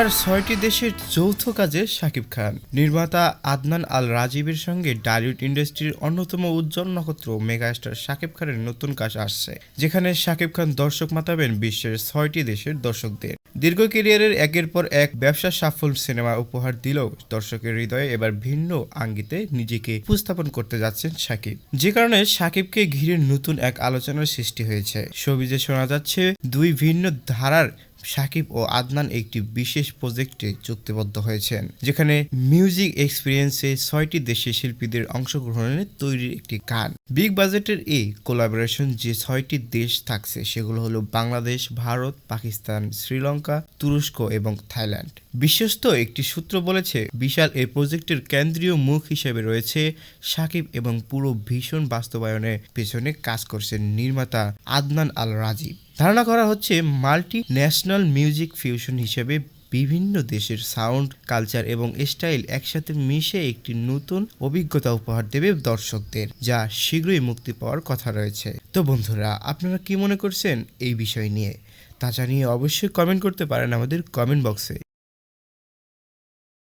এবার ৬টি দেশের যৌথ কাজে শাকিব খান। নির্মাতা আদনান আল রাজীবের সঙ্গে টলিউড ইন্ডাস্ট্রির অন্যতম উজ্জ্বল নক্ষত্র মেগাস্টার শাকিব খানের নতুন কাজ আসছে, যেখানে শাকিব খান দর্শক মাতাবেন বিশ্বের ৬টি দেশের দর্শকদের। দীর্ঘ ক্যারিয়ারের একের পর এক ব্যবসা সাফল্য সিনেমা উপহার দিলেও দর্শকের হৃদয়ে এবার ভিন্ন আঙ্গিতে নিজেকে উপস্থাপন করতে যাচ্ছেন শাকিব, যে কারণে শাকিবকে ঘিরে নতুন এক আলোচনার সৃষ্টি হয়েছে। শোবিজে শোনা যাচ্ছে দুই ভিন্ন ধারার শাকিব ও আদনান একটি বিশেষ প্রজেক্টে চুক্তিবদ্ধ হয়েছেন, যেখানে মিউজিক এক্সপিরিয়েন্সে ৬টি দেশের শিল্পীদের অংশগ্রহণে তৈরি একটি গান। বিগ বাজেটের এই কোলাবোরেশন যে ৬টি দেশ থাকছে সেগুলো হলো বাংলাদেশ, ভারত, পাকিস্তান, শ্রীলঙ্কা, তুরস্ক এবং থাইল্যান্ড। বিশ্বস্ত একটি সূত্র বলেছে, বিশাল এই প্রজেক্টের কেন্দ্রীয় মুখ হিসেবে রয়েছে শাকিব এবং পুরো ভীষণ বাস্তবায়নের পেছনে কাজ করছেন নির্মাতা আদনান আল রাজীব। ধারণা করা হচ্ছে মাল্টি ন্যাশনাল মিউজিক ফিউশন হিসেবে বিভিন্ন দেশের সাউন্ড, কালচার এবং স্টাইল একসাথে মিশে একটি নতুন অভিজ্ঞতা উপহার দেবে দর্শকদের, যা শীঘ্রই মুক্তি পাওয়ার কথা রয়েছে। তো বন্ধুরা, আপনারা কি মনে করছেন এই বিষয় নিয়ে তা জানিয়ে অবশ্যই কমেন্ট করতে পারেন আমাদের কমেন্ট বক্সে।